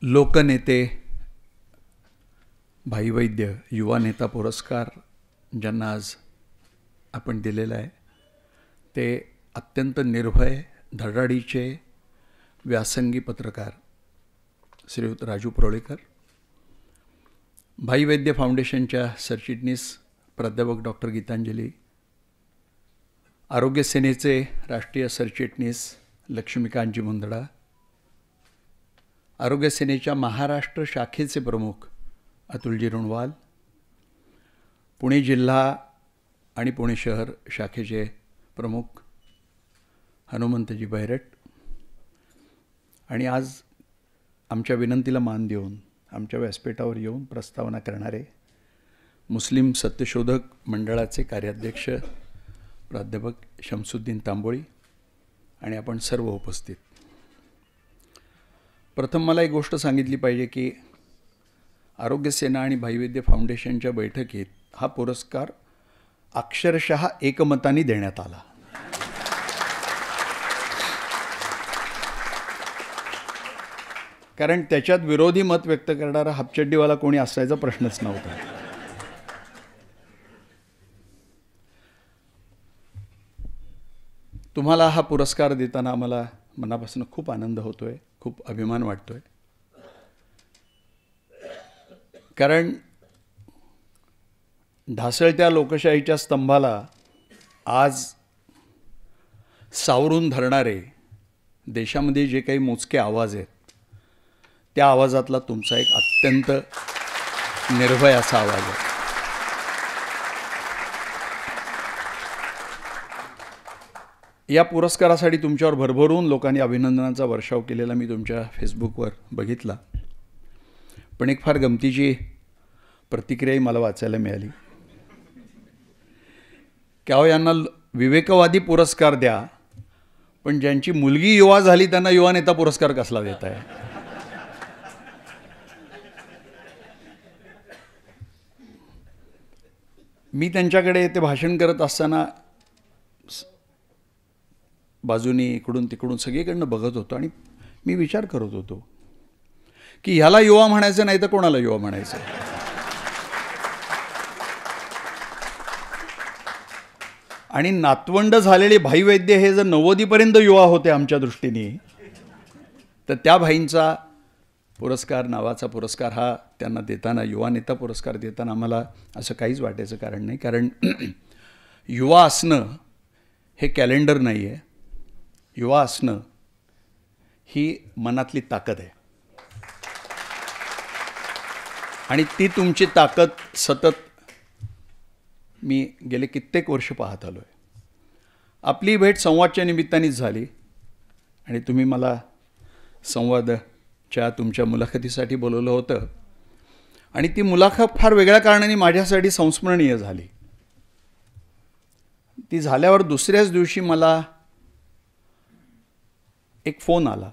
लोकनेते भाई वैद्य युवा नेता पुरस्कार ज्यांना आज आपण दिलेला आहे ते अत्यंत निर्भय धडाडीचे व्यासंगी पत्रकार श्रीयुत राजू परोळेकर, भाई वैद्य फाउंडेशनच्या सरचिटणीस प्राध्यापक डॉक्टर गीतांजली, आरोग्य सेनेचे राष्ट्रीय सरचिटणीस लक्ष्मीकांतजी मुंदडा, आरोग्य सेनेच्या महाराष्ट्र शाखेचे प्रमुख अतुलजी रुणवाल, पुणे जिल्हा आणि पुणे शहर शाखेचे प्रमुख हनुमंतजी बैरट आणि आज आमच्या विनंतीला मान देऊन आमच्या व्यासपीठावर येऊन प्रस्तावना करणारे मुस्लिम सत्यशोधक मंडळाचे कार्याध्यक्ष प्राध्यापक शमसुद्दीन तांबोळी आणि आपण सर्व उपस्थित. प्रथम मला एक गोष्ट सांगितली पाहिजे की आरोग्य सेना आणि भाई वैद्य फाउंडेशनच्या बैठकीत हा पुरस्कार अक्षरशः एकमताने देण्यात आला. कारण त्याच्यात विरोधी मत व्यक्त करणारा हापचड्डीवाला कोणी असायचा प्रश्नच नव्हता. तुम्हाला हा पुरस्कार देताना आम्हाला मनापासून खूप आनंद होतोय, खूप अभिमान वाटतोय. कारण ढासळत्या लोकशाहीच्या स्तंभाला आज सावरून धरणारे देशामध्ये जे काही मोजके आवाज आहेत त्या आवाजातला तुमचा एक अत्यंत निर्भय असा आवाज आहे. या पुरस्कारासाठी तुमच्यावर भरभरून लोकांनी अभिनंदनाचा वर्षाव केलेला मी तुमच्या फेसबुकवर बघितला. पण एक फार गमतीची प्रतिक्रियाही मला वाचायला मिळाली की अहो यांना विवेकवादी पुरस्कार द्या, पण ज्यांची मुलगी युवा झाली त्यांना युवा नेता पुरस्कार कसला देत आहे. मी त्यांच्याकडे ते भाषण करत असताना बाजूनी इकडून तिकडून सगळीकडनं बघत होतो आणि मी विचार करत होतो की ह्याला युवा म्हणायचं नाही तर कोणाला युवा म्हणायचं. आणि नातवंड झालेले भाई वैद्य हे जर 90पर्यंत युवा होते आमच्या दृष्टीने, तर त्या भाईंचा पुरस्कार नावाचा पुरस्कार हा त्यांना देताना, युवा नेता पुरस्कार देताना आम्हाला असं काहीच वाटायचं कारण नाही. कारण युवा असणं हे कॅलेंडर नाही आहे. युवा असणं ही मनातली ताकद आहे आणि ती तुमची ताकद सतत मी गेले कित्येक वर्ष पाहत आलो आहे. आपली भेट संवादच्या निमित्तानेच झाली आणि तुम्ही मला संवादच्या तुमच्या मुलाखतीसाठी बोलवलं होतं आणि ती मुलाखत फार वेगळ्या कारणाने माझ्यासाठी संस्मरणीय झाली. ती झाल्यावर दुसऱ्याच दिवशी मला एक फोन आला.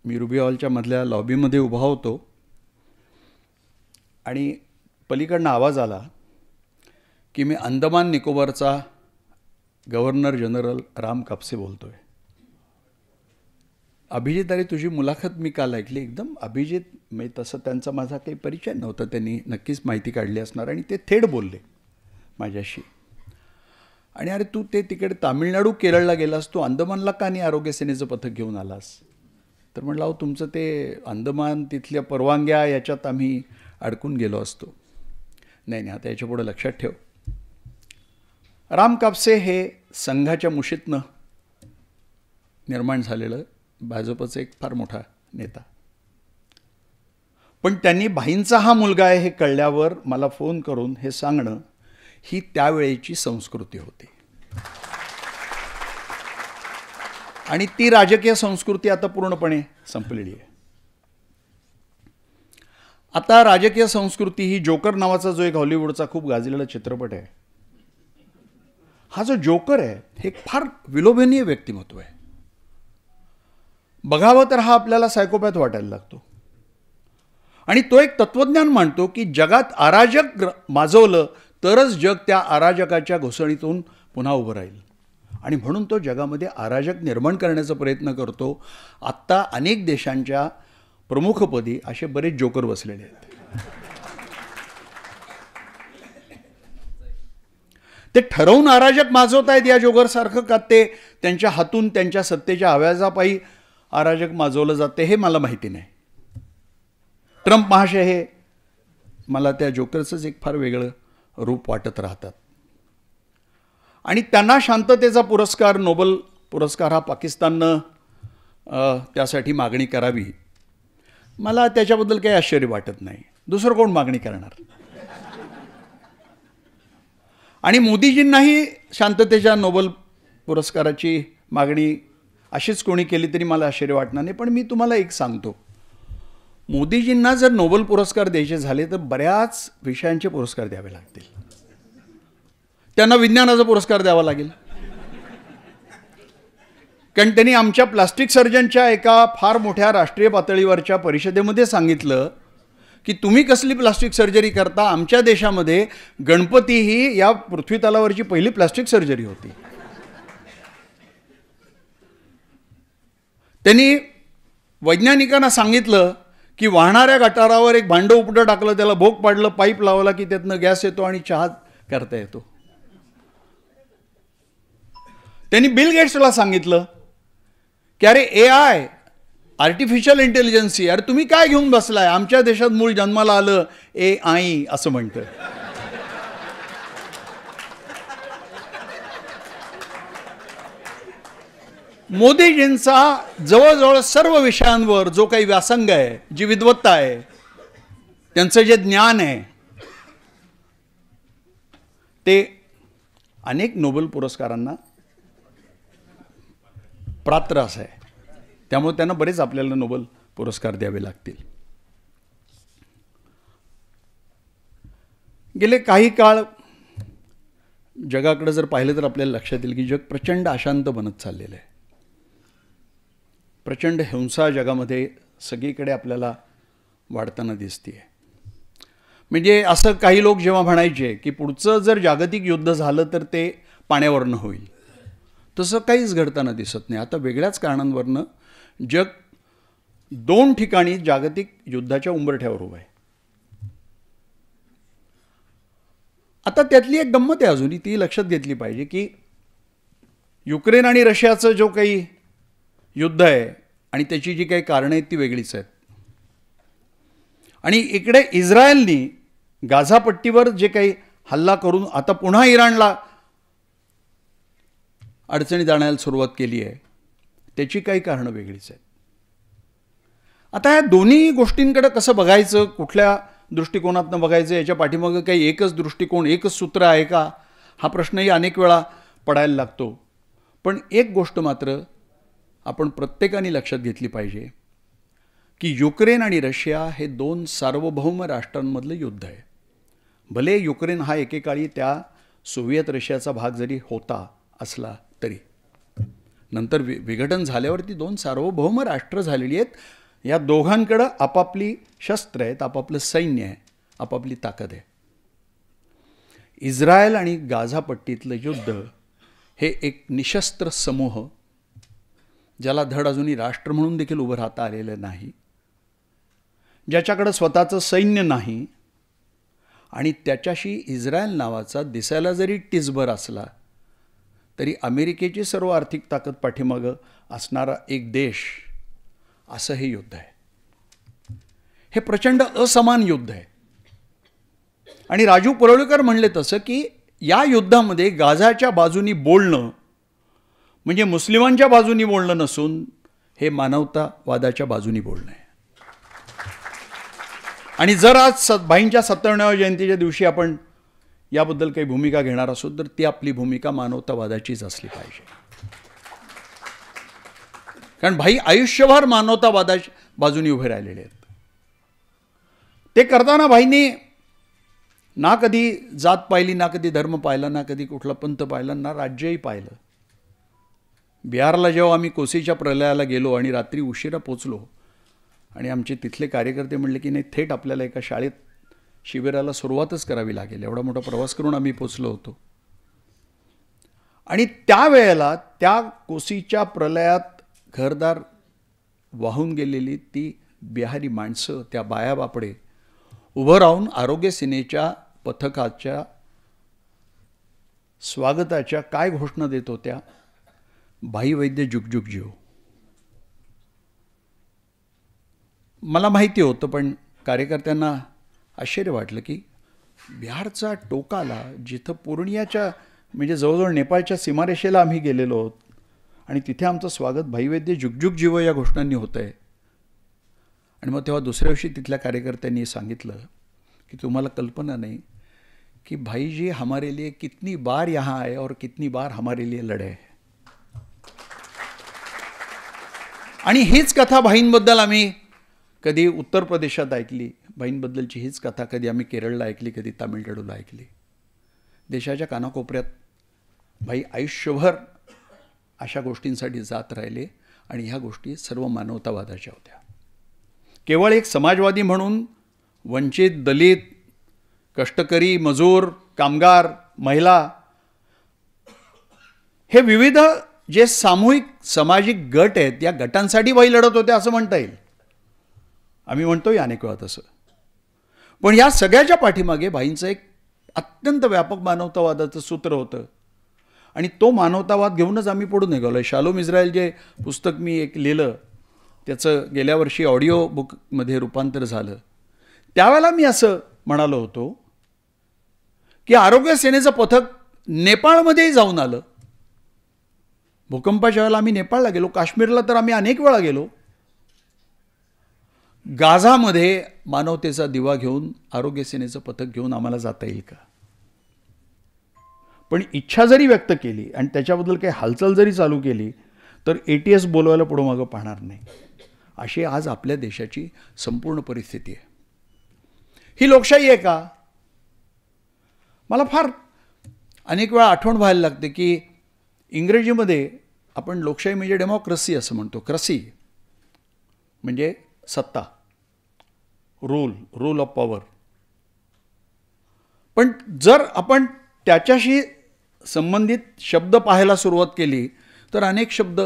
मी रुबी हॉलच्या मधल्या लॉबीमध्ये उभा होतो आणि पलीकडनं आवाज आला की मी अंदमान निकोबारचा गव्हर्नर जनरल राम कापसे बोलतोय. अभिजित, अरे तुझी मुलाखत मी काल ऐकली. एकदम अभिजित, मी तसं त्यांचा माझा काही परिचय नव्हता. त्यांनी नक्कीच माहिती काढली असणार आणि ते थेट बोलले माझ्याशी. आणि अरे तू ते तिकडे तामिळनाडू केरळला गेलास, तू अंदमानला का नाही आरोग्य सेनेचं पथक घेऊन आलास? तर म्हटलं अहो तुमचं ते अंदमान तिथल्या परवानग्या याच्यात आम्ही अडकून गेलो असतो. नाही नाही, आता याच्यापुढं लक्षात ठेव. राम कापसे हे संघाच्या मुशीतनं निर्माण झालेलं भाजपचं एक फार मोठा नेता. पण त्यांनी भाईंचा हा मुलगा आहे हे कळल्यावर मला फोन करून हे सांगणं ही त्यावेळेची संस्कृती होती. आणि ती राजकीय संस्कृती आता पूर्णपणे संपलेली आहे. आता राजकीय संस्कृती ही जोकर नावाचा जो एक हॉलिवूडचा खूप गाजलेला चित्रपट आहे, हा जो जोकर आहे हे फार विलोभनीय व्यक्तिमत्व आहे. बघावं तर हा आपल्याला सायकोपॅथ वाटायला लागतो. आणि तो एक तत्वज्ञान मांडतो की जगात अराजक माजवलं तरच जग त्या अराजकाच्या घुसळीतून पुन्हा उभं राहील. आणि म्हणून तो जगामध्ये अराजक निर्माण करण्याचा प्रयत्न करतो. आत्ता अनेक देशांच्या प्रमुखपदी असे बरेच जोकर बसलेले आहेत. ते ठरवून अराजक माजवत आहेत या जोगरसारखं का ते त्यांच्या हातून त्यांच्या सत्तेच्या आवाजापायी अराजक माजवलं जाते हे मला माहिती नाही. ट्रम्प महाशय हे मला त्या जोकरचंच एक फार वेगळं रूप वाटत राहतात. आणि त्यांना शांततेचा पुरस्कार, नोबेल पुरस्कार हा पाकिस्ताननं त्यासाठी मागणी करावी, मला त्याच्याबद्दल काही आश्चर्य वाटत नाही. दुसरं कोण मागणी करणार? आणि मोदीजींनाही शांततेच्या नोबेल पुरस्काराची मागणी अशीच कोणी केली तरी मला आश्चर्य वाटणार नाही. पण मी तुम्हाला एक सांगतो, मोदीजींना जर नोबेल पुरस्कार द्यायचे झाले तर बऱ्याच विषयांचे पुरस्कार द्यावे लागतील. त्यांना विज्ञानाचा पुरस्कार द्यावा लागेल, कारण त्यांनी आमच्या प्लास्टिक सर्जनच्या एका फार मोठ्या राष्ट्रीय पातळीवरच्या परिषदेमध्ये सांगितलं की तुम्ही कसली प्लास्टिक सर्जरी करता, आमच्या देशामध्ये गणपती ही या पृथ्वीतलावरची पहिली प्लास्टिक सर्जरी होती. त्यांनी वैज्ञानिकांना सांगितलं की वाहणाऱ्या गटारावर एक भांडं उपटं टाकलं, त्याला भोग पाडलं, पाईप लावला की त्यातनं गॅस येतो आणि चहा करता येतो. त्यांनी बिल गेट्सला सांगितलं की अरे AI, आर्टिफिशियल इंटेलिजन्सी, अरे तुम्ही काय घेऊन बसलाय, आमच्या देशात मूळ जन्माला आलं AI असं म्हणतं. मोदीजींचा जवळजवळ सर्व विषयांवर जो काही व्यासंग आहे, जी विद्वत्ता आहे, त्यांचं जे ज्ञान आहे, ते अनेक नोबेल पुरस्कारांना पात्र आहे. त्यामुळे त्यांना बरेच आपल्याला नोबेल पुरस्कार द्यावे लागतील. गेले काही काळ जगाकडे जर पाहिलं तर आपल्याला लक्षात येईल की जग प्रचंड अशांत बनत चाललेलं आहे. प्रचंड हिंसा जगामध्ये सगळीकडे आपल्याला वाढताना दिसते. म्हणजे असं काही लोक जेव्हा म्हणायचे की पुढचं जर जागतिक युद्ध झालं तर ते पाण्यावरनं होईल, तसं काहीच घडताना दिसत नाही. आता वेगळ्याच कारणांवरनं जग 2 ठिकाणी जागतिक युद्धाच्या उंबरठ्यावर उभं आहे. आता त्यातली एक गंमत आहे अजूनही, ती लक्षात घेतली पाहिजे की युक्रेन आणि रशियाचं जो काही युद्ध आहे आणि त्याची जी काही कारणं आहेत ती वेगळीच आहेत. आणि इकडे इस्रायलनी गाझा पट्टीवर जे काही हल्ला करून आता पुन्हा इराणला अडचणीत आणायला सुरुवात केली आहे, त्याची काही कारणं वेगळीच आहेत. आता या दोन्ही गोष्टींकडे कसं बघायचं, कुठल्या दृष्टिकोनातून बघायचं, याच्या पाठीमागे काही एकच दृष्टिकोन, एकच सूत्र आहे का, हा प्रश्नही अनेक वेळा पडायला लागतो. पण एक गोष्ट मात्र आपण प्रत्येकाने लक्षात घेतली पाहिजे की युक्रेन आणि रशिया हे 2 सार्वभौम राष्ट्रांमधलं युद्ध आहे. भले युक्रेन हा एकेकाळी त्या सोव्हिएत रशियाचा भाग जरी होता असला तरी नंतर विघटन झाल्यावर ती 2 सार्वभौम राष्ट्र झालेली आहेत. या दोघांकडं आपापली शस्त्र आहेत, आपापलं सैन्य आहे, आपापली ताकद आहे. इस्रायल आणि गाझा पट्टीतलं युद्ध हे एक निशस्त्र समूह, ज्याला धड अजूनही राष्ट्र म्हणून देखील उभं राहता आलेलं नाही, ज्याच्याकडं स्वतःचं सैन्य नाही आणि त्याच्याशी इस्रायल नावाचा दिसायला जरी टिचभर असला तरी अमेरिकेची सर्व आर्थिक ताकद पाठीमागं असणारा एक देश, असं हे युद्ध आहे. हे प्रचंड असमान युद्ध आहे. आणि राजू परुळेकर म्हणले तसं की या युद्धामध्ये गाझाच्या बाजूनी बोलणं म्हणजे मुस्लिमांच्या बाजूनी बोलणं नसून हे मानवतावादाच्या बाजूनी बोलणं आहे. आणि जर आज भाईंच्या 97व्या जयंतीच्या दिवशी आपण याबद्दल काही भूमिका घेणार असो तर ती आपली भूमिका मानवतावादाचीच असली पाहिजे. कारण भाई आयुष्यभर मानवतावादाच्या बाजूनी उभे राहिलेले आहेत. ते करताना भाईंनी ना कधी जात पाहिली, ना कधी धर्म पाहिला, ना कधी कुठला पंथ पाहिला, ना राज्यही पाहिलं. बिहारला जेव्हा आम्ही कोसीच्या प्रलयाला गेलो आणि रात्री उशिरा पोचलो आणि आमचे तिथले कार्यकर्ते म्हणले की नाही, थेट आपल्याला एका शाळेत शिबिराला सुरुवातच करावी लागेल, एवढा मोठा प्रवास करून आम्ही पोचलो होतो. आणि त्यावेळेला त्या कोसीच्या प्रलयात घरदार वाहून गेलेली ती बिहारी माणसं, त्या बाया बापडे उभं राहून आरोग्य सेनेच्या पथकाच्या स्वागताच्या काय घोषणा देत होत्या? भाई वैद्य जुग जुग जिओ. मला माहिती होतं, पण कार्यकर्त्यांना आश्चर्य वाटलं की बिहारचा टोकाला, जिथं पूर्णियाच्या म्हणजे जवळजवळ नेपाळच्या सीमारेषेला आम्ही गेलेलो आहोत, आणि तिथे आमचं स्वागत भाई वैद्य जुग जुग जिओ या घोषणांनी होतं आहे. आणि मग तेव्हा दुसऱ्या दिवशी तिथल्या कार्यकर्त्यांनी सांगितलं की तुम्हाला कल्पना नाही कि भाई जी हमारे लिए कितनी बार यहाँ आए और कितनी बार हमारे लिए लढे. आणि हीच कथा भाईंबद्दल आम्ही कधी उत्तर प्रदेशात ऐकली, भाईंबद्दलची हीच कथा कधी आम्ही केरळला ऐकली, कधी तामिळनाडूला ऐकली. देशाच्या कानाकोपऱ्यात भाई आयुष्यभर अशा गोष्टींसाठी जात राहिले, आणि ह्या गोष्टी सर्व मानवतावादाच्या होत्या. केवळ एक समाजवादी म्हणून वंचित, दलित, कष्टकरी, मजूर, कामगार, महिला, हे विविध जे सामूहिक सामाजिक गट आहेत, या गटांसाठी भाई लढत होते असं म्हणता येईल. आम्ही म्हणतोय अनेक वेळा तसं. पण या सगळ्याच्या पाठीमागे भाईंचं एक अत्यंत व्यापक मानवतावादाचं सूत्र होतं, आणि तो मानवतावाद घेऊनच आम्ही पुढे निघालो. शालोम इस्रायल जे पुस्तक मी एक लिहिलं, त्याचं गेल्या वर्षी ऑडिओ बुकमध्ये रूपांतर झालं. त्यावेळेला मी असं म्हणालो होतो की आरोग्य सेनेचं पथक नेपाळमध्येही जाऊन आलं. भूकंपाच्या वेळेला आम्ही नेपाळला गेलो, काश्मीरला तर आम्ही अनेक वेळा गेलो. गाझामध्ये मानवतेचा दिवा घेऊन आरोग्य सेनेचं पथक घेऊन आम्हाला जाता येईल का? पण इच्छा जरी व्यक्त केली आणि त्याच्याबद्दल काही हालचाल जरी चालू केली, तर ATS बोलवायला पुढं मागं पाहणार नाही. अशी आज आपल्या देशाची संपूर्ण परिस्थिती आहे. ही लोकशाही आहे का? मला फार अनेक वेळा आठवण व्हायला लागते की इंग्रजीमध्ये आपण लोकशाही म्हणजे डेमोक्रेसी असं म्हणतो. क्रसी म्हणजे सत्ता, रूल ऑफ पॉवर. पण जर आपण त्याच्याशी संबंधित शब्द पाहायला सुरुवात केली तर अनेक शब्द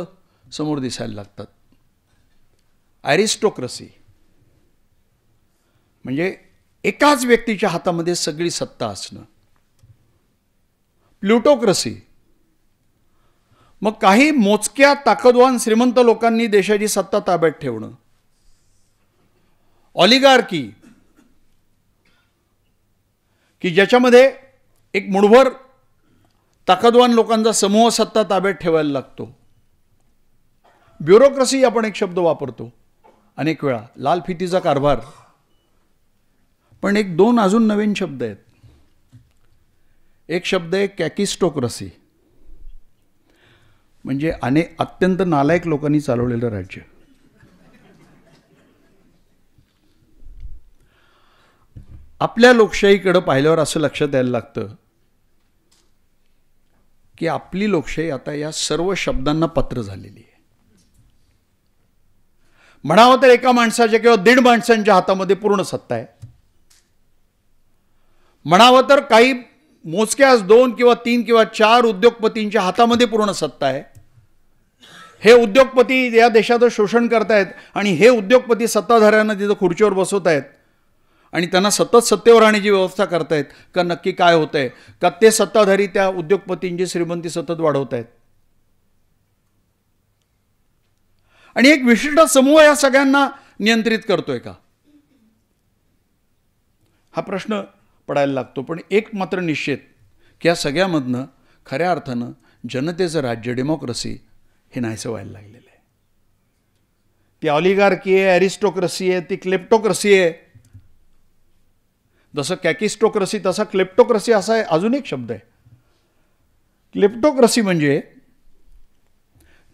समोर दिसायला लागतात. ॲरिस्टोक्रसी म्हणजे एकाच व्यक्तीच्या हातामध्ये सगळी सत्ता असणं. प्लुटोक्रसी मग काही मोजक्या ताकदवान श्रीमंत लोकांनी देशाची सत्ता ताब्यात ठेवणं. ऑलिगार्की की ज्याच्यामध्ये एक मुठभर ताकदवान लोकांचा समूह सत्ता ताब्यात ठेवायला लागतो. ब्युरोक्रसी आपण एक शब्द वापरतो अनेक वेळा, लाल फितीचा कारभार. पण एक दोन अजून नवीन शब्द आहेत. एक शब्द आहे कॅकिस्टोक्रसी, म्हणजे अत्यंत नालायक लोकांनी चालवलेलं राज्य. आपल्या लोकशाहीकडे पाहिल्यावर असं लक्षात यायला लागतं की आपली लोकशाही आता या सर्व शब्दांना पात्र झालेली आहे. म्हणावं तर एका माणसाच्या किंवा दीड माणसांच्या हातामध्ये पूर्ण सत्ता आहे. म्हणावं तर काही मोजक्याच 2 किंवा 3 किंवा 4 उद्योगपतींच्या हातामध्ये पूर्ण सत्ता आहे. हे उद्योगपती या देशाचं शोषण करतायत आणि हे उद्योगपती सत्ताधाऱ्यांना तिथं खुर्चीवर बसवत आहेत आणि त्यांना सतत सत्तेवर राहण्याची व्यवस्था करतायत. का नक्की काय होत आहे? का ते सत्ताधारी त्या उद्योगपतींची श्रीमंती सतत वाढवत आहेत आणि एक विशिष्ट समूह या सगळ्यांना नियंत्रित करतोय का? हा प्रश्न पडायला लागतो. पण एक मात्र निश्चित की या सगळ्यामधनं खऱ्या अर्थानं जनतेचं राज्य, डेमोक्रेसी हे नाहीसं व्हायला लागलेलं आहे. ती ऑलिगार्की आहे, ॲरिस्टोक्रसी आहे, ती क्लेप्टोक्रसी आहे. जसं कॅकिस्टोक्रसी तसा क्लेप्टोक्रसी असा आहे अजून एक शब्द आहे. क्लेप्टोक्रसी म्हणजे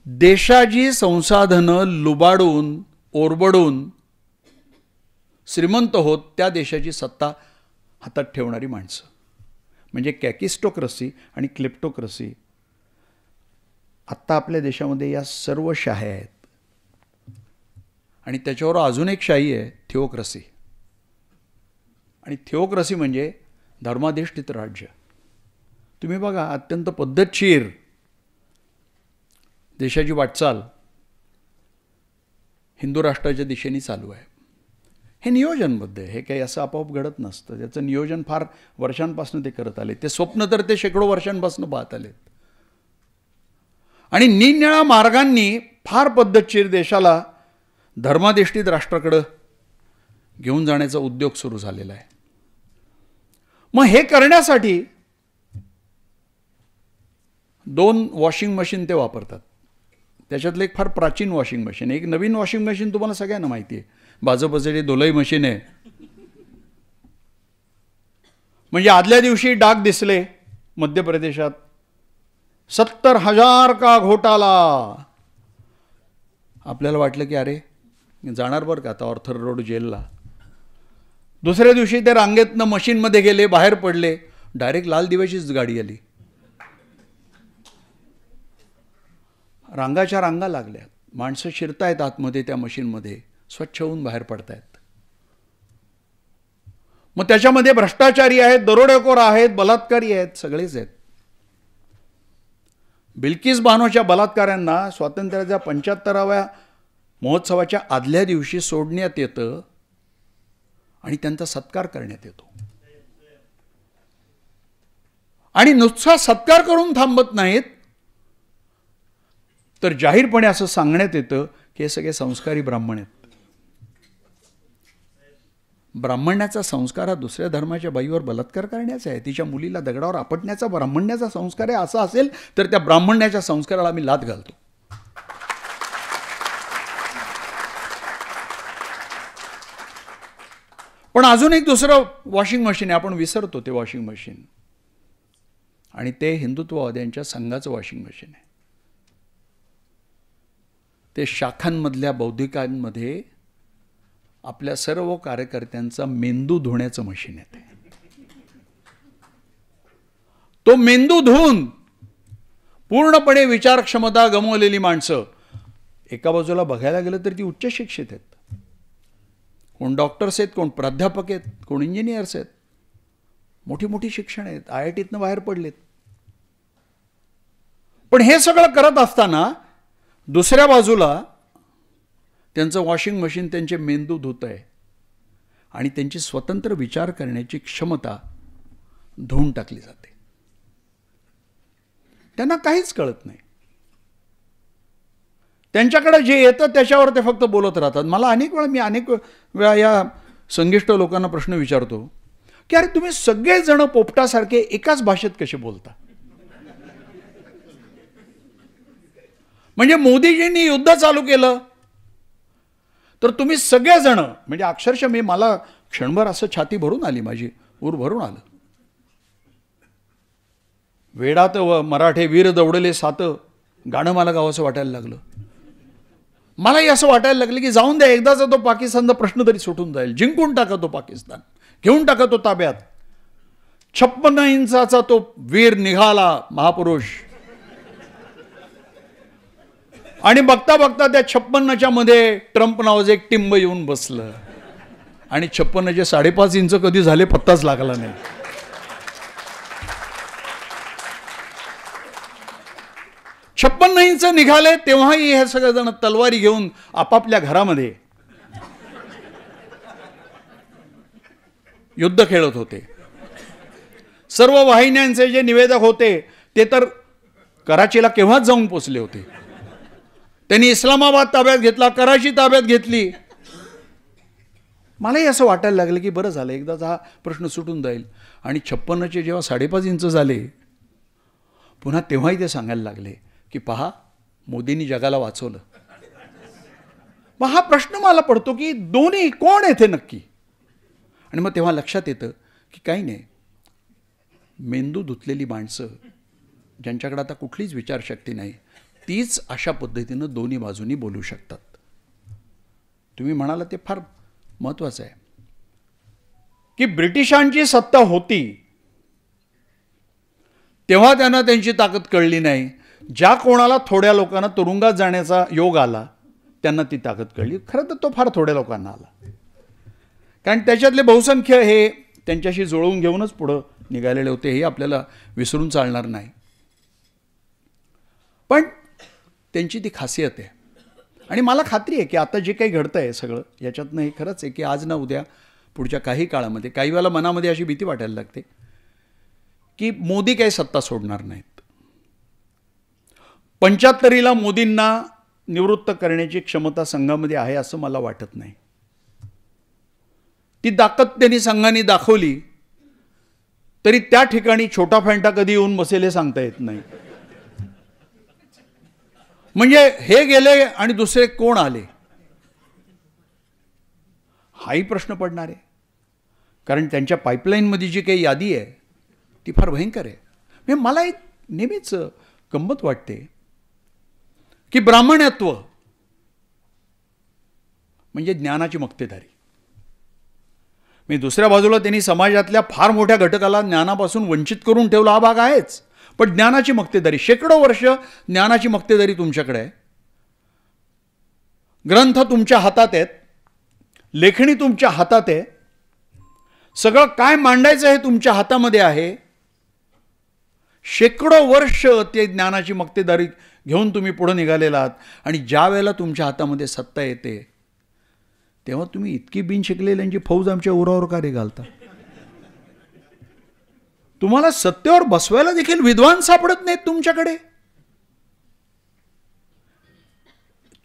देशाची संसाधनं लुबाडून ओरबडून श्रीमंत होत त्या देशाची सत्ता हातात ठेवणारी माणसं. म्हणजे कॅकिस्टोक्रसी आणि क्लेप्टोक्रसी आत्ता आपल्या देशामध्ये या सर्व शाह्या आहेत. आणि त्याच्यावर अजून एक शाही आहे, थिओक्रसी. आणि थिओक्रसी म्हणजे धर्माधिष्ठित राज्य. तुम्ही बघा, अत्यंत पद्धतशीर देशाची वाटचाल हिंदू राष्ट्राच्या दिशेने चालू आहे. हे नियोजनबद्ध आहे. हे काही असं आपोआप घडत नसतं. त्याचं नियोजन फार वर्षांपासून ते करत आले. ते स्वप्न तर ते शेकडो वर्षांपासून पाहत आलेत. आणि निरनिराळ्या मार्गांनी फार पद्धतशीर देशाला धर्माधिष्ठित राष्ट्राकडे घेऊन जाण्याचा उद्योग सुरू झालेला आहे. मग हे करण्यासाठी 2 वॉशिंग मशीन ते वापरतात. त्याच्यातलं एक फार प्राचीन वॉशिंग मशीन, एक नवीन वॉशिंग मशीन तुम्हाला सगळ्यांना माहिती आहे, बाजोबाजूची दोलाई मशीन आहे. म्हणजे आदल्या दिवशी डाग दिसले मध्य प्रदेशात, 70,000 का घोटाला. आपल्याला वाटलं की अरे जाणार बरं का आता ऑर्थर रोड जेलला. दुसऱ्या दिवशी ते रांगेतनं मशीनमध्ये गेले, बाहेर पडले, डायरेक्ट लाल दिव्याचीच गाडी आली. रांगाच्या रांगा लागल्या, माणसं शिरतायत आतमध्ये त्या मशीनमध्ये, स्वच्छ होऊन बाहेर पडतायत. मग त्याच्यामध्ये भ्रष्टाचारी आहेत, दरोडेखोर आहेत, बलात्कारी आहेत, सगळेच आहेत. बिल्किस बानोच्या बलात्काऱ्यांना स्वातंत्र्याच्या 75व्या महोत्सवाच्या आदल्या दिवशी सोडण्यात येतं आणि त्यांचा सत्कार करण्यात येतो. आणि नुसता सत्कार करून थांबत नाहीत, तर जाहीरपणे असं सांगण्यात येतं की हे सगळे संस्कारी ब्राह्मण आहेत. ब्राह्मण्याचा संस्कार हा दुसऱ्या धर्माच्या बाईवर बलात्कार करण्याचा आहे, तिच्या मुलीला दगडावर आपटण्याचा ब्राह्मण्याचा संस्कार आहे. असं असेल तर त्या ब्राह्मण्याच्या संस्काराला आम्ही लाथ घालतो. पण अजून एक दुसरं वॉशिंग मशीन आहे, आपण विसरतो ते वॉशिंग मशीन, आणि ते हिंदुत्ववाद्यांच्या संघाचं वॉशिंग मशीन आहे. ते शाखांमधल्या बौद्धिकांमध्ये आपल्या सर्व कार्यकर्त्यांचा मेंदू धुण्याचं मशीन आहे. तो मेंदू धुवून पूर्णपणे विचारक्षमता गमावलेली माणसं, एका बाजूला बघायला गेलं तर ती उच्च शिक्षित आहेत, कोण डॉक्टर्स आहेत, कोण प्राध्यापक आहेत, कोण इंजिनियर्स आहेत, मोठी मोठी शिक्षण आहेत, IITतनं बाहेर पडलेत. पण हे सगळं करत असताना दुसऱ्या बाजूला त्यांचं वॉशिंग मशीन त्यांचे मेंदू धुत आहे आणि त्यांची स्वतंत्र विचार करण्याची क्षमता धुवून टाकली जाते. त्यांना काहीच कळत नाही. त्यांच्याकडे जे येतं त्याच्यावर ते फक्त बोलत राहतात. मला अनेक वेळा या संघिष्ट लोकांना प्रश्न विचारतो की अरे तुम्ही सगळेजण पोपटासारखे एकाच भाषेत कसे बोलता? म्हणजे मोदीजींनी युद्ध चालू केलं तर तुम्ही सगळेजण, म्हणजे अक्षरशः मला क्षणभर असं छाती भरून आली, माझी ऊर भरून आलं. वेडात मराठे वीर दौडले सात गाणं मला गावाचं वाटायला लागलं. मलाही असं वाटायला लागलं की जाऊन द्या, एकदाचा तो पाकिस्तानचा प्रश्न तरी सुटून जाईल. जिंकून टाका तो पाकिस्तान, घेऊन टाका तो ताब्यात. 56 इंचाचा तो वीर निघाला महापुरुष, आणि बघता बघता त्या 56च्या मध्ये ट्रम्प नावाचं एक टिंब येऊन बसलं आणि 56चे 5.5 इंच कधी झाले पत्ताच लागला नाही. छप्पन्न इंच निघाले तेव्हाही हे सगळेजण तलवारी घेऊन आपापल्या घरामध्ये युद्ध खेळत होते. सर्व वाहिन्यांचे जे निवेदक होते ते तर कराचीला केव्हाच जाऊन पोचले होते. त्यांनी इस्लामाबाद ताब्यात घेतला, कराची ताब्यात घेतली. मलाही असं वाटायला लागलं की बरं झालं, एकदाच हा प्रश्न सुटून जाईल. आणि 56चे जेव्हा 5.5 इंच झाले पुन्हा तेव्हाही ते सांगायला लागले की पहा मोदींनी जगाला वाचवलं. मग हा प्रश्न मला पडतो की दोन्ही कोण येथे नक्की? आणि मग तेव्हा लक्षात येतं की काही नाही, मेंदू धुतलेली माणसं ज्यांच्याकडे आता कुठलीच विचारशक्ती नाही तीच अशा पद्धतीनं दोन्ही बाजूनी बोलू शकतात. तुम्ही म्हणाला ते फार महत्त्वाचं आहे की ब्रिटिशांची सत्ता होती तेव्हा त्यांना त्यांची ताकद कळली नाही. ज्या कोणाला थोड्या लोकांना तुरुंगात जाण्याचा योग आला त्यांना ती ताकद कळली. खरं तर तो फार थोड्या लोकांना आला, कारण त्याच्यातले बहुसंख्य हे त्यांच्याशी जुळवून घेऊनच पुढं निघालेले होते, हे आपल्याला विसरून चालणार नाही. पण त्यांची ती खासियत आहे. आणि मला खात्री आहे की आता जे काही घडतं आहे सगळं याच्यातनं हे खरंच आहे की आज ना उद्या पुढच्या काही काळामध्ये काही वेळेला मनामध्ये अशी भीती वाटायला लागते की मोदी काही सत्ता सोडणार नाहीत. 75ला मोदींना निवृत्त करण्याची क्षमता संघामध्ये आहे असं मला वाटत नाही. ती ताकद त्यांनी संघाने दाखवली तरी त्या ठिकाणी छोटा फॅन्टा कधी येऊन बसेल हे सांगता येत नाही. म्हणजे हे गेले आणि दुसरे कोण आले हाही प्रश्न पडणार आहे. कारण त्यांच्या पाईपलाईनमध्ये जी काही यादी आहे ती फार भयंकर आहे. म्हणजे मला एक नेहमीच गंमत वाटते की ब्राह्मणत्व म्हणजे ज्ञानाची मक्तेदारी. मी दुसऱ्या बाजूला त्यांनी समाजातल्या फार मोठ्या घटकाला ज्ञानापासून वंचित करून ठेवला हा भाग आहेच. पण ज्ञानाची मक्तेदारी शेकडो वर्ष ज्ञानाची मक्तेदारी तुमच्याकडे आहे. ग्रंथ तुमच्या हातात आहेत, लेखणी तुमच्या हातात आहे, सगळं काय मांडायचं हे तुमच्या हातामध्ये आहे. शेकडो वर्ष ते ज्ञानाची मक्तेदारी घेऊन तुम्ही पुढे निघालेला आहात आणि ज्या वेळेला तुमच्या हातामध्ये सत्ता येते तेव्हा तुम्ही इतकी बिन शिकलेल्यांची फौज आमच्या उरावर का रे घालता. तुम्हाला सत्तेवर बसवायला देखील विद्वान सापडत नाहीत तुमच्याकडे.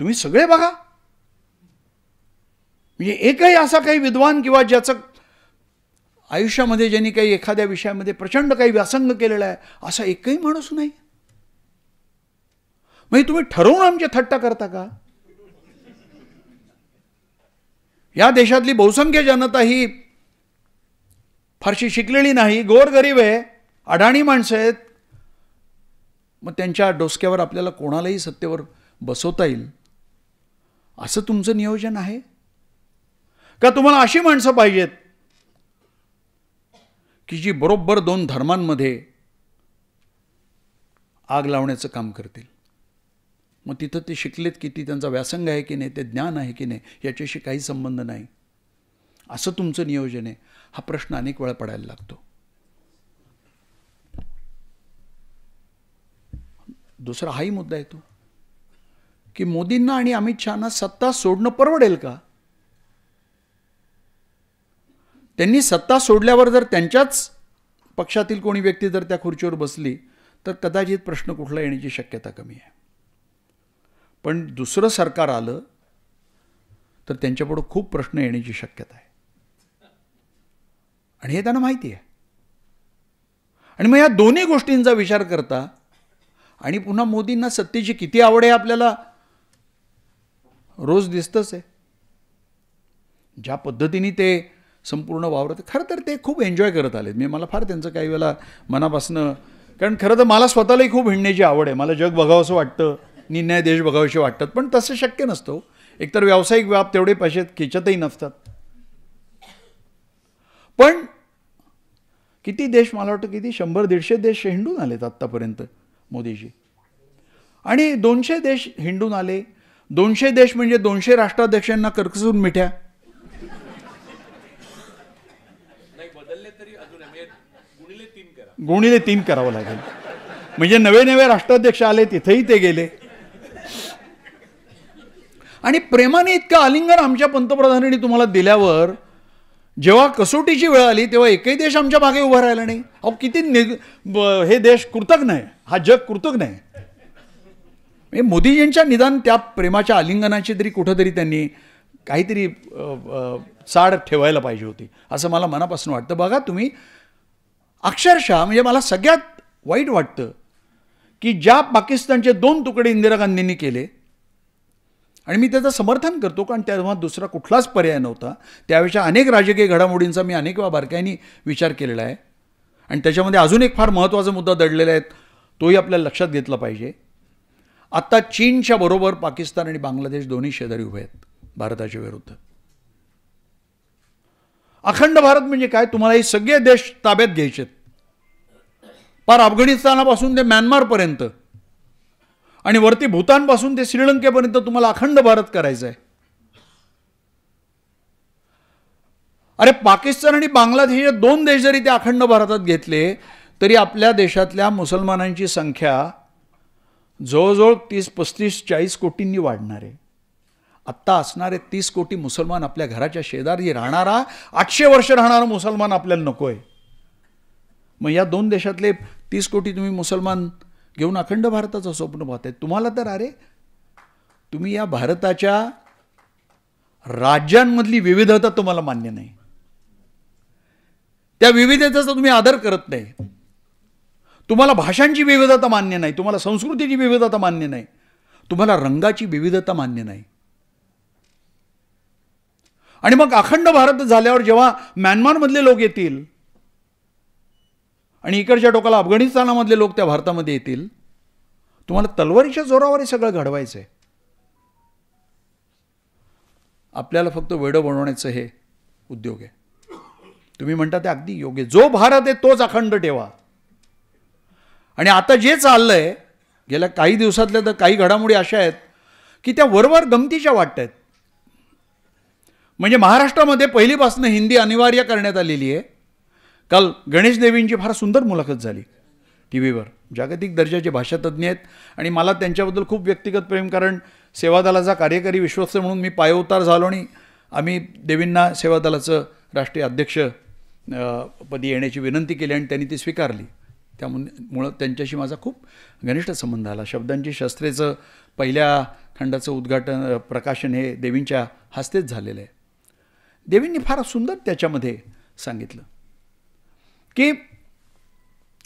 तुम्ही सगळे बघा, म्हणजे एकही असा काही विद्वान किंवा ज्याचं आयुष्यामध्ये ज्यांनी काही एखाद्या विषयामध्ये प्रचंड काही व्यासंग केलेला आहे असा एकही माणूस नाही. म्हणजे तुम्ही ठरवून आमची थट्टा करता का. या देशातली बहुसंख्य जनता ही फारशी शिकलेली नाही, गोरगरीब आहे, अडाणी माणसं आहेत. मग त्यांच्या डोसक्यावर आपल्याला कोणालाही सत्तेवर बसवता येईल असं तुमचं नियोजन आहे का. तुम्हाला अशी माणसं पाहिजेत की जी बरोबर दोन धर्मांमध्ये आग लावण्याचं काम करतील. मग तिथं ते शिकलेत किती, त्यांचा व्यासंग आहे की नाही, ते ज्ञान आहे की नाही याच्याशी काही संबंध नाही. असं तुमचं नियोजन आहे. हा प्रश्न अनेक वेळा पडायला लागतो. दुसरा हाही मुद्दा येतो की मोदींना आणि अमित शहाना सत्ता सोडणं परवडेल का. त्यांनी सत्ता सोडल्यावर जर त्यांच्याच पक्षातील कोणी व्यक्ती जर त्या खुर्चीवर बसली तर कदाचित प्रश्न कुठला येण्याची शक्यता कमी आहे. पण दुसरं सरकार आलं तर त्यांच्यापुढे खूप प्रश्न येण्याची शक्यता आहे आणि हे त्यांना माहिती आहे. आणि मग या दोन्ही गोष्टींचा विचार करता आणि पुन्हा मोदींना सत्तेची किती आवड आहे आपल्याला रोज दिसतच आहे. ज्या पद्धतीने ते संपूर्ण वावरत, खरं तर ते खूप एन्जॉय करत आलेत. मी मला फार त्यांचं काही वेळेला मनापासनं, कारण खरं तर मला स्वतःलाही खूप हिंडण्याची आवड आहे. मला जग बघावंसं वाटतं, निर्णय देश बघावेसे वाटतात, पण तसं शक्य नसतं. एकतर व्यावसायिक व्याप तेवढे पैसे खिचतही नसतात. पण किती देश, मला वाटतं किती 100-150 देश हिंडून आलेत आत्तापर्यंत मोदीजी. आणि 200 देश हिंडून आले. 200 देश म्हणजे 200 राष्ट्राध्यक्षांना करकसून मिठ्या. गुणिले 3 करावं लागेल. म्हणजे नवे राष्ट्राध्यक्ष आले, तिथेही ते गेले. आणि प्रेमाने इतकं आलिंगन आमच्या पंतप्रधानांनी तुम्हाला दिल्यावर जेव्हा कसोटीची वेळ आली तेव्हा एकही देश आमच्या मागे उभा राहिला नाही. अहो किती हे देश कृतज्ञ आहे, हा जग कृतज्ञ आहे. मोदीजींच्या निदान त्या प्रेमाच्या आलिंगनाची तरी कुठंतरी त्यांनी काहीतरी साड ठेवायला पाहिजे होती असं मला मनापासून वाटतं. बघा तुम्ही, अक्षरशः म्हणजे मला सगळ्यात वाईट वाटतं की ज्या पाकिस्तानचे 2 तुकडे इंदिरा गांधींनी केले, आणि मी त्याचं समर्थन करतो कारण तेव्हा दुसरा कुठलाच पर्याय नव्हता. त्यावेळेच्या अनेक राजकीय घडामोडींचा मी अनेक वेळा बारकाईने विचार केलेला आहे आणि त्याच्यामध्ये अजून एक फार महत्त्वाचा मुद्दा दडलेला आहे, तोही आपल्याला लक्षात घेतला पाहिजे. आत्ता चीनच्या बरोबर पाकिस्तान आणि बांगलादेश दोन्ही शेजारी उभे आहेत भारताच्या विरुद्ध. अखंड भारत म्हणजे काय, तुम्हाला हे सगळे देश ताब्यात घ्यायचे, पार अफगाणिस्तानापासून ते म्यानमारपर्यंत आणि वरती भूतानपासून ते श्रीलंकेपर्यंत तुम्हाला अखंड भारत करायचा आहे. अरे पाकिस्तान आणि बांगलादेश हे 2 देश जरी ते अखंड भारतात घेतले तरी आपल्या देशातल्या मुसलमानांची संख्या जवळजवळ 30, 35, 40 कोटींनी वाढणार आहे. आत्ता असणारे 30 कोटी मुसलमान आपल्या घराच्या शेजारी राहणारा 800 वर्ष राहणारा मुसलमान आपल्याला नको आहे. मग या 2 देशातले 30 कोटी तुम्ही मुसलमान घेऊन अखंड भारताचं स्वप्न पाहताय. तुम्हाला तर अरे तुम्ही या भारताच्या राज्यांमधली विविधता तुम्हाला मान्य नाही, त्या विविधतेचा तुम्ही आदर करत नाही. तुम्हाला भाषांची विविधता मान्य नाही, तुम्हाला संस्कृतीची विविधता मान्य नाही, तुम्हाला रंगाची विविधता मान्य नाही. आणि मग अखंड भारत झाल्यावर जेव्हा म्यानमारमधले लोक येतील आणि इकडच्या टोकाला अफगाणिस्तानामधले लोक त्या भारतामध्ये येतील, तुम्हाला तलवारीच्या जोरावर हे सगळं घडवायचं आहे. आपल्याला फक्त वेडं बनवण्याचं हे उद्योग आहे. तुम्ही म्हणता ते अगदी योग्य. जो भारत आहे तोच अखंड ठेवा. आणि आता जे चाललंय गेल्या काही दिवसातल्या तर काही घडामोडी अशा आहेत की त्या वरवर गमतीच्या वाटत आहेत. म्हणजे महाराष्ट्रामध्ये पहिलीपासून हिंदी अनिवार्य करण्यात आलेली आहे. काल गणेश देवींची फार सुंदर मुलाखत झाली टी व्हीवर. जागतिक दर्जाचे भाषातज्ञ आहेत आणि मला त्यांच्याबद्दल खूप व्यक्तिगत प्रेम, कारण सेवादलाचा कार्यकारी विश्वस्त म्हणून मी पायउतार झालो आणि आम्ही देवींना सेवादलाचं राष्ट्रीय अध्यक्ष पदी येण्याची विनंती केली आणि त्यांनी ती स्वीकारली. त्यामुळं त्यांच्याशी माझा खूप घनिष्ठ संबंध आला. शब्दांची शस्त्रेचं पहिल्या खंडाचं उद्घाटन प्रकाशन हे देवींच्या हस्तेच झालेलं आहे. देवींनी फार सुंदर त्याच्यामध्ये सांगितलं की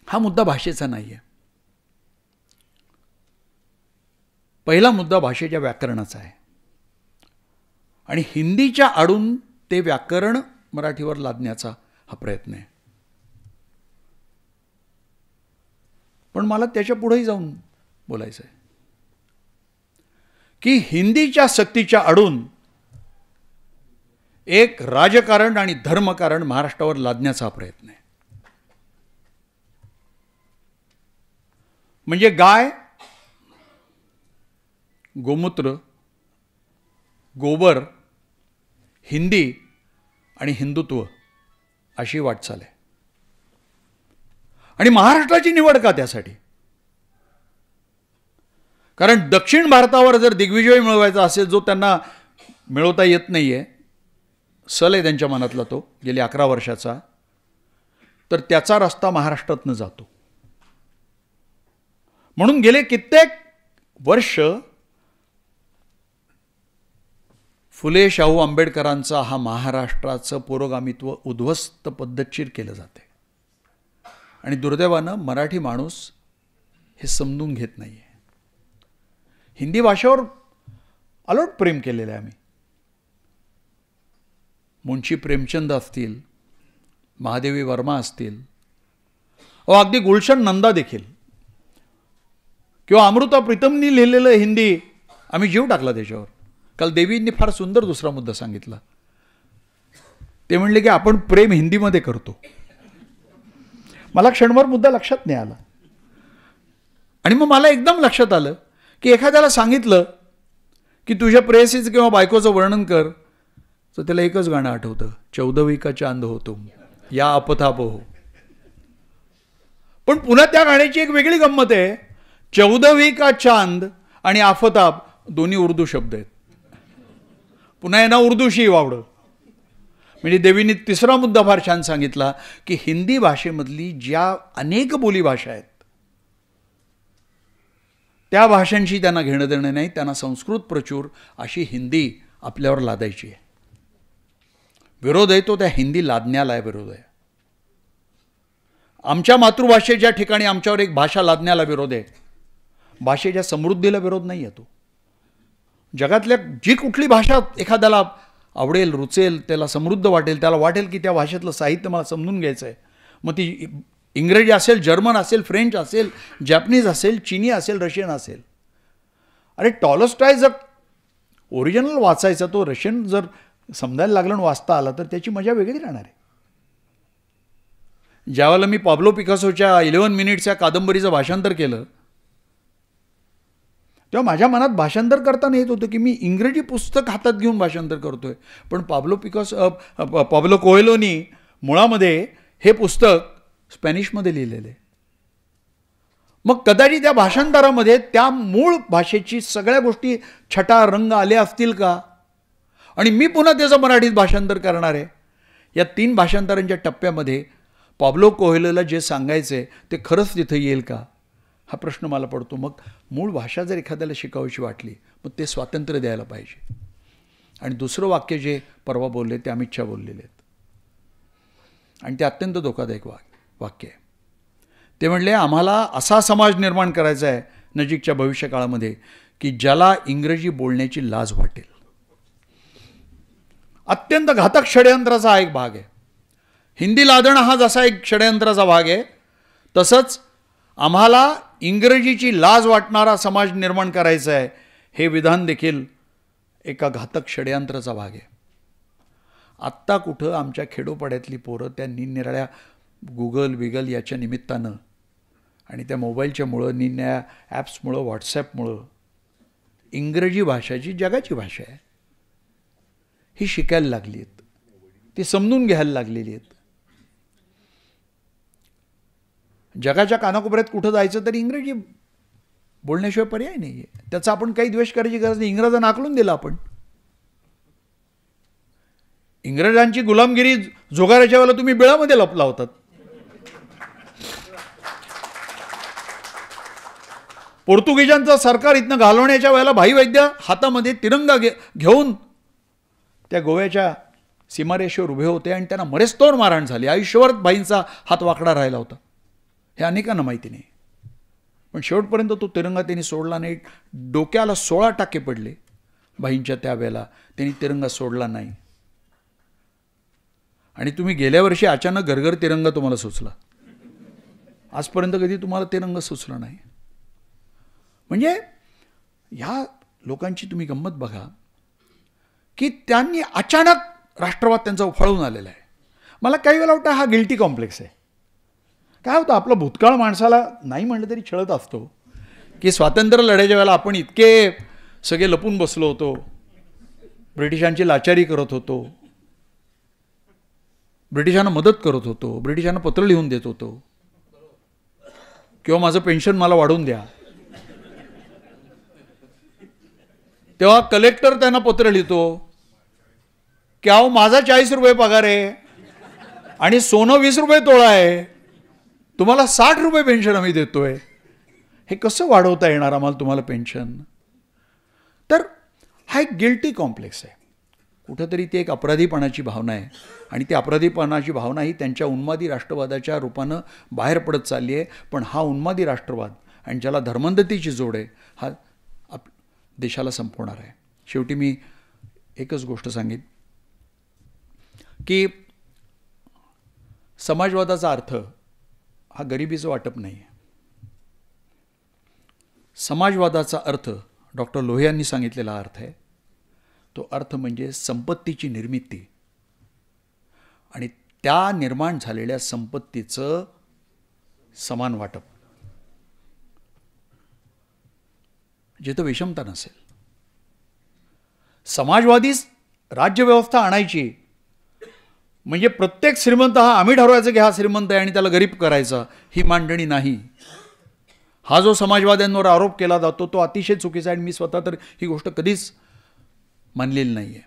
हा मुद्दा भाषेचा नाही आहे. पहिला मुद्दा भाषेच्या व्याकरणाचा आहे आणि हिंदीच्या आडून ते व्याकरण मराठीवर लादण्याचा हा प्रयत्न आहे. पण मला त्याच्या पुढेही जाऊन बोलायचं आहे की हिंदीच्या सक्तीच्या आडून एक राजकारण आणि धर्मकारण महाराष्ट्रावर लादण्याचा हा प्रयत्न आहे. म्हणजे गाय, गोमूत्र, गोबर, हिंदी आणि हिंदुत्व अशी वाटचाल आहे. आणि महाराष्ट्राची निवड का त्यासाठी? कारण दक्षिण भारतावर जर दिग्विजय मिळवायचा असेल, जो त्यांना मिळवता येत नाहीये, सल आहे त्यांच्या मनातला तो गेली 11 वर्षाचा, तर त्याचा रस्ता महाराष्ट्रातनं जातो. म्हणून गेले कित्येक वर्ष फुले शाहू आंबेडकरांचा हा महाराष्ट्राचं पुरोगामित्व उद्ध्वस्त पद्धतशीर केलं जाते आणि दुर्दैवानं मराठी माणूस हे समजून घेत नाहीये. हिंदी भाषेवर अलोट प्रेम केलेलं आहे आम्ही. मुंशी प्रेमचंद असतील, महादेवी वर्मा असतील, अगदी गुलशन नंदा देखील, किंवा अमृता प्रीतमनी लिहिलेलं हिंदी आम्ही जीव टाकला त्याच्यावर. काल देवींनी फार सुंदर दुसरा मुद्दा सांगितला. ते म्हणले की आपण प्रेम हिंदीमध्ये करतो. मला क्षणभर मुद्दा लक्षात नाही आला आणि मग मला एकदम लक्षात आलं की एखाद्याला सांगितलं की तुझ्या प्रेयसीचं किंवा बायकोचं वर्णन कर, तर त्याला एकच गाणं आठवतं, 14वीं का चांद हो तुम या आपताप हो. पण पुन्हा त्या गाण्याची एक वेगळी गंमत आहे. 14वीं का चांद आणि आफताब दोन्ही उर्दू शब्द आहेत. पुन्हा यांना उर्दूशी वावडं. म्हणजे देवींनी तिसरा मुद्दा फार छान सांगितला की हिंदी भाषेमधली ज्या अनेक बोली भाषा आहेत त्या भाषांशी त्यांना घेणं देणं नाही. त्यांना संस्कृत प्रचूर अशी हिंदी आपल्यावर लादायची आहे. विरोध आहे तो त्या हिंदी लादण्याला आहे विरोध आहे. आमच्या मातृभाषेच्या ठिकाणी आमच्यावर एक भाषा लादण्याला विरोध आहे. भाषेच्या समृद्धीला विरोध नाही आहे. तो जगातल्या जी कुठली भाषा एखाद्याला आवडेल, रुचेल, त्याला समृद्ध वाटेल, त्याला वाटेल की त्या भाषेतलं साहित्य मला समजून घ्यायचं आहे, मग ती इंग्रजी असेल, जर्मन असेल, फ्रेंच असेल, जॅपनीज असेल, चीनी असेल, रशियन असेल. अरे टॉलस्टॉय जर ओरिजिनल वाचायचा, तो रशियन जर समजायला लागलं आणि वाचता आला तर त्याची मजा वेगळी राहणार आहे. ज्यावेळेला मी पाब्लो पिकासोच्या 11 मिनिट्स या कादंबरीचं भाषांतर केलं तेव्हा माझ्या मनात भाषांतर करताना येत होतं की मी इंग्रजी पुस्तक हातात घेऊन भाषांतर करतोय. पण पाब्लो कोएलोनी मुळामध्ये हे पुस्तक स्पॅनिशमध्ये लिहिलेलं आहे. मग कदाचित त्या भाषांतरामध्ये त्या मूळ भाषेची सगळ्या गोष्टी छटा रंग आले असतील का, आणि मी पुन्हा त्याचं मराठीत भाषांतर करणार आहे. या 3 भाषांतरांच्या टप्प्यामध्ये पाब्लो कोएल्होला जे सांगायचं आहे ते खरंच तिथं येईल का, हा प्रश्न मला पडतो. मग मूळ भाषा जर एखाद्याला शिकावीशी वाटली मग ते स्वातंत्र्य द्यायला पाहिजे. आणि दुसरं वाक्य जे परवा बोलले ते अमित शहा बोललेले आहेत, आणि ते अत्यंत धोकादायक वाक्य आहे. ते म्हणले आम्हाला असा समाज निर्माण करायचा आहे नजीकच्या भविष्यकाळामध्ये की ज्याला इंग्रजी बोलण्याची लाज वाटेल. अत्यंत घातक षड्यंत्राचा हा एक भाग आहे. हिंदी लादणं हा जसा एक षड्यंत्राचा भाग आहे, तसंच आम्हाला इंग्रजीची लाज वाटणारा समाज निर्माण करायचा आहे हे विधान देखील एका घातक षड्यंत्राचा भाग आहे. आत्ता कुठं आमच्या खेडोपाड्यातली पोरं त्या निरनिराळ्या गुगल याच्या निमित्तानं आणि त्या मोबाईलच्यामुळं निरनिराळ्या ॲप्समुळं व्हॉट्सॲपमुळं इंग्रजी भाषा जी जगाची भाषा आहे ही शिकायला लागली आहेत, ती समजून घ्यायला लागलेली आहेत. जगाच्या कानाकोपऱ्यात कुठं जायचं तरी इंग्रजी बोलण्याशिवाय पर्याय नाही आहे. त्याचा आपण काही द्वेष करायची गरज नाही. इंग्रजांना आकलून दिलं आपण. इंग्रजांची गुलामगिरी जोगाराच्या वेळेला तुम्ही बिळामध्ये लपला होतात. पोर्तुगीजांचं सरकार इथनं घालवण्याच्या वेळेला भाई वैद्य हातामध्ये तिरंगा घेऊन त्या गोव्याच्या सीमारेषेवर उभे होते आणि त्यांना मरेस्तोर मारहाण झाली. आयुष्यभर भाईंचा हात वाकडा राहिला होता, हे अनेकांना माहिती नाही. पण शेवटपर्यंत तो तिरंगा त्यांनी सोडला नाही. डोक्याला 16 टाके पडले भाईंच्या त्यावेळेला, त्यांनी तिरंगा सोडला नाही. आणि तुम्ही गेल्या वर्षी अचानक घरघर तिरंगा तुम्हाला सुचला, आजपर्यंत कधी तुम्हाला तिरंगा सुचला नाही. म्हणजे ह्या लोकांची तुम्ही गंमत बघा की त्यांनी अचानक राष्ट्रवाद त्यांचा उफाळून आलेला आहे. मला काही वेळेला वाटतं हा गिल्टी कॉम्प्लेक्स आहे. काय होतं, आपला भूतकाळ माणसाला नाही म्हणलं तरी छळत असतो की स्वातंत्र्य लढ्याच्या वेळेला आपण इतके सगळे लपून बसलो होतो, ब्रिटिशांची लाचारी करत होतो, ब्रिटिशांना मदत करत होतो, ब्रिटिशांना पत्र लिहून देत होतो, किंवा माझं पेन्शन मला वाढवून द्या. तेव्हा कलेक्टर त्यांना पत्र लिहितो की अहो माझा 40 रुपये पगार आहे आणि सोनं 20 रुपये तोळा आहे, तुम्हाला 60 रुपये पेन्शन आम्ही देतोय, हे कसं वाढवता येणार आम्हाला तुम्हाला पेन्शन. तर हा एक गिल्टी कॉम्प्लेक्स आहे. कुठंतरी ती एक अपराधीपणाची भावना आहे, आणि ती अपराधीपणाची भावना ही त्यांच्या उन्मादी राष्ट्रवादाच्या रूपानं बाहेर पडत चालली आहे. पण हा उन्मादी राष्ट्रवाद आणि ज्याला धर्मांधतेची जोड आहे हा देशाला संपवणार आहे. शेवटी मी एकच गोष्ट सांगेन की समाजवादाचा अर्थ हा गरिबीचं वाटप नाही आहे. समाजवादाचा अर्थ डॉक्टर लोहिया यांनी सांगितलेला अर्थ आहे. तो अर्थ म्हणजे संपत्तीची निर्मिती आणि त्या निर्माण झालेल्या संपत्तीचं समान वाटप, जिथं विषमता नसेल. समाजवादी राज्यव्यवस्था आणायची म्हणजे प्रत्येक श्रीमंत हा आम्ही ठरवायचं की हा श्रीमंत आहे आणि त्याला गरीब करायचा, ही मांडणी नाही. हा जो समाजवाद्यांवर आरोप केला जातो तो अतिशय चुकीचा आहे, आणि मी स्वतः तर ही गोष्ट कधीच मानलेली नाही आहे.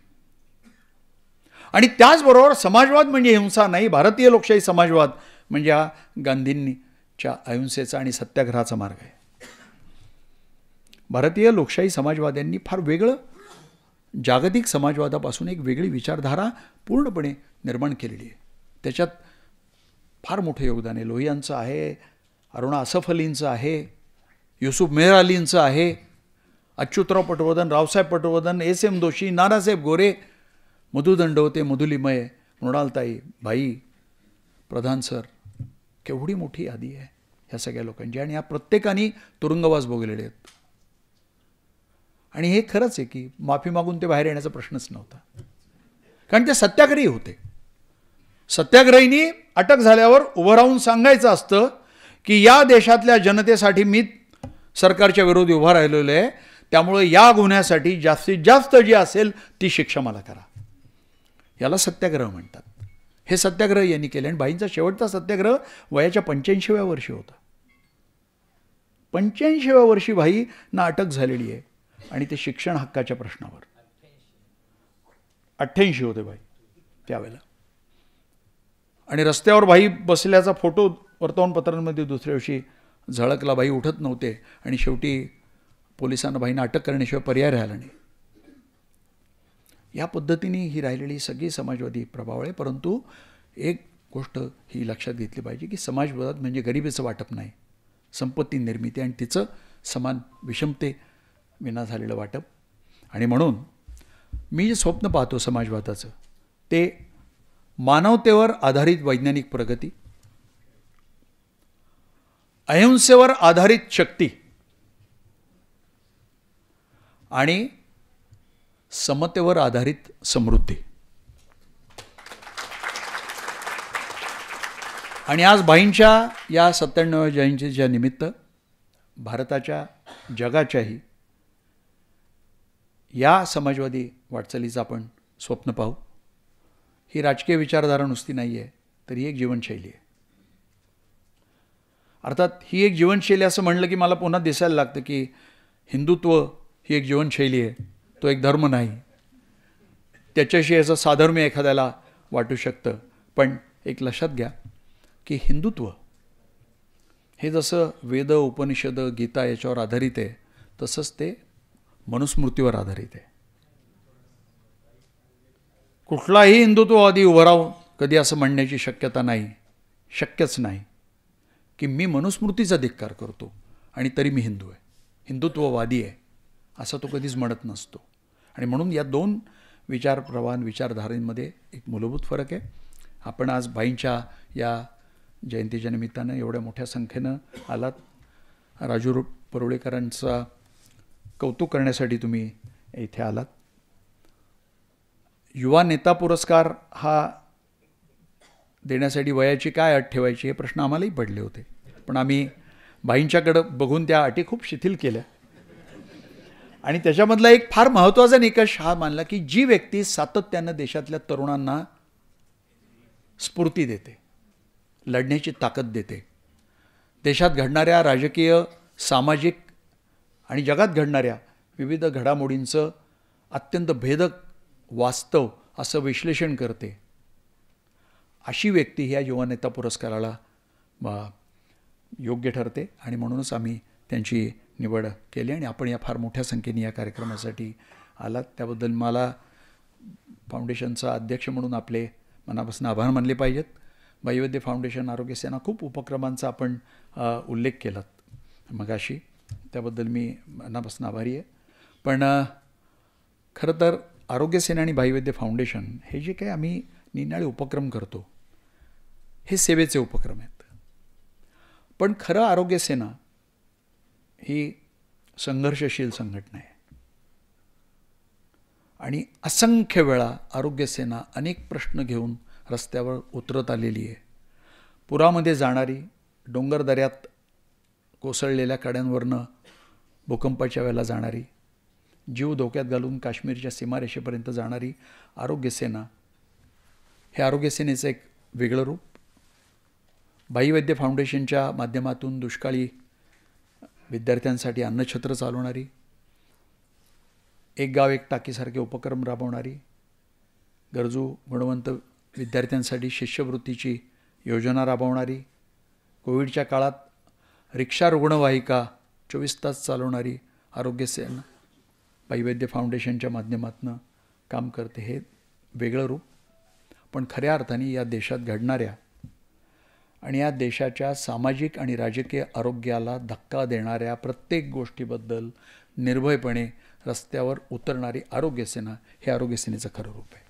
आणि त्याचबरोबर समाजवाद म्हणजे हिंसा नाही. भारतीय लोकशाही समाजवाद म्हणजे हा गांधींच्या अहिंसेचा आणि सत्याग्रहाचा मार्ग आहे. भारतीय लोकशाही समाजवाद्यांनी फार वेगळं, जागतिक समाजवादापासून एक वेगळी विचारधारा पूर्णपणे निर्माण केलेली आहे. त्याच्यात फार मोठं योगदान आहे. लोहियांचं आहे, अरुणा असफ अलींचं आहे, युसुफ मेहर अलींचं आहे, अच्युतराव पटवर्धन, रावसाहेब पटवर्धन, एस.एम. दोशी, नानासाहेब गोरे, मधु दंडवते, मधुलिमय, मृणालताई, भाई प्रधान सर. केवढी मोठी यादी आहे ह्या सगळ्या लोकांची, आणि या प्रत्येकाने तुरुंगवास भोगलेले आहेत. आणि हे खरंच आहे की माफी मागून ते बाहेर येण्याचा प्रश्नच नव्हता, कारण ते सत्याग्रही होते. सत्याग्रहींनी अटक झाल्यावर उभं राहून सांगायचं असतं की या देशातल्या जनतेसाठी मी सरकारच्या विरोधी उभा राहिलेलो आहे, त्यामुळे या गुन्ह्यासाठी जास्तीत जास्त जी असेल ती शिक्षा मला करा. याला सत्याग्रह म्हणतात. हे सत्याग्रह यांनी केले, आणि भाईंचा शेवटचा सत्याग्रह वयाच्या 85व्या वर्षी होता. 85व्या वर्षी भाईंना अटक झालेली आहे आणि ते शिक्षण हक्काच्या प्रश्नावर. 88 होते भाई त्यावेळेला. आणि रस्त्यावर भाई बसल्याचा फोटो वर्तमानपत्रांमध्ये दुसऱ्या दिवशी झळकला. भाई उठत नव्हते आणि शेवटी पोलिसांना भाईंना अटक करण्याशिवाय पर्याय राहिला नाही. या पद्धतीने ही राहिलेली सगळी समाजवादी प्रभाव आहे. परंतु एक गोष्ट ही लक्षात घेतली पाहिजे की समाजवाद म्हणजे गरिबीचं वाटप नाही, संपत्ती निर्मिती आणि तिचं समान विषमते विना झालेलं वाटप. आणि म्हणून मी जे स्वप्न पाहतो समाजवादाचं ते मानवतेवर आधारित वैज्ञानिक प्रगती, अहिंसेवर आधारित शक्ती आणि समतेवर आधारित समृद्धी. आणि आज भाईंच्या या 97व्या जयंतीच्या निमित्त भारताच्या जगाच्याही या समाजवादी वाटचालीचं आपण स्वप्न पाहू. ही राजकीय विचारधारा नुसती नाही आहे, तर ही एक जीवनशैली आहे. अर्थात ही एक जीवनशैली असं म्हणलं की मला पुन्हा दिसायला लागतं की हिंदुत्व ही एक जीवनशैली आहे, तो एक धर्म नाही. त्याच्याशी याचं साधर्म्य एखाद्याला वाटू शकतं. पण एक लक्षात घ्या की हिंदुत्व हे जसं वेद, उपनिषद, गीता याच्यावर आधारित आहे, तसंच ते मनुस्मृतीवर आधारित आहे. कुठलाही हिंदुत्ववादी उभं राहून कधी असं म्हणण्याची शक्यता नाही, शक्यच नाही की मी मनुस्मृतीचा धिक्कार करतो आणि तरी मी हिंदू आहे, हिंदुत्ववादी आहे, असं तो कधीच म्हणत नसतो. आणि म्हणून या दोन विचारप्रवाह विचारधारेमध्ये एक मूलभूत फरक आहे. आपण आज भाईंच्या या जयंतीच्या निमित्तानं एवढ्या मोठ्या संख्येनं आलात. राजू परुळेकरांचा कौतुक करण्यासाठी तुम्ही इथे आलात. युवा नेता पुरस्कार हा देण्यासाठी वयाची काय अट ठेवायची हे प्रश्न आम्हालाही पडले होते. पण आम्ही भाईंच्याकडं बघून त्या अटी खूप शिथिल केल्या. आणि त्याच्यामधला एक फार महत्त्वाचा निकष हा मानला की जी व्यक्ती सातत्यानं देशातल्या तरुणांना स्फूर्ती देते, लढण्याची ताकद देते, देशात घडणाऱ्या राजकीय, सामाजिक आणि जगात घडणाऱ्या विविध घडामोडींचं अत्यंत भेदक वास्तव असं विश्लेषण करते, अशी व्यक्ती ह्या युवा नेता पुरस्काराला योग्य ठरते. आणि म्हणूनच आम्ही त्यांची निवड केली आणि आपण या फार मोठ्या संख्येने या कार्यक्रमासाठी आलात त्याबद्दल मला फाउंडेशनचा अध्यक्ष म्हणून आपले मनापासून आभार मानले पाहिजेत. भाईवैद्य फाउंडेशन आरोग्य सेना खूप उपक्रमांचा आपण उल्लेख केलात मगाशी, त्याबद्दल मी मनापासून आभारी आहे. पण खरं तर आरोग्य सेना आणि भाईवैद्य फाउंडेशन हे जे काही आम्ही निनाळे उपक्रम करतो हे सेवेचे उपक्रम आहेत. पण खरं आरोग्य सेना ही संघर्षशील संघटना आहे आणि असंख्य वेळा आरोग्य सेना अनेक प्रश्न घेऊन रस्त्यावर उतरत आलेली आहे. पुरामध्ये जाणारी, डोंगरदऱ्यात कोसळलेल्या कड्यांवरनं भूकंपाच्या वेळेला जाणारी, जीव धोक्यात घालून काश्मीरच्या सीमारेषेपर्यंत जाणारी आरोग्य सेना, हे आरोग्य सेनेचं एक वेगळं रूप. भाईवैद्य फाउंडेशनच्या माध्यमातून दुष्काळी विद्यार्थ्यांसाठी अन्नछत्र चालवणारी, एक गाव एक टाकीसारखे उपक्रम राबवणारी, गरजू गुणवंत विद्यार्थ्यांसाठी शिष्यवृत्तीची योजना राबवणारी, कोविडच्या काळात रिक्षा रुग्णवाहिका 24 तास चालवणारी आरोग्य सेना भाईवैद्य फाउंडेशनच्या माध्यमातून काम करते. हे वेगळं रूप. पण खऱ्या अर्थाने या देशात घडणाऱ्या आणि या देशाच्या सामाजिक आणि राजकीय आरोग्याला धक्का देणाऱ्या प्रत्येक गोष्टीबद्दल निर्भयपणे रस्त्यावर उतरणारी आरोग्य सेना हे आरोग्य सेनेचं खरं रूप आहे.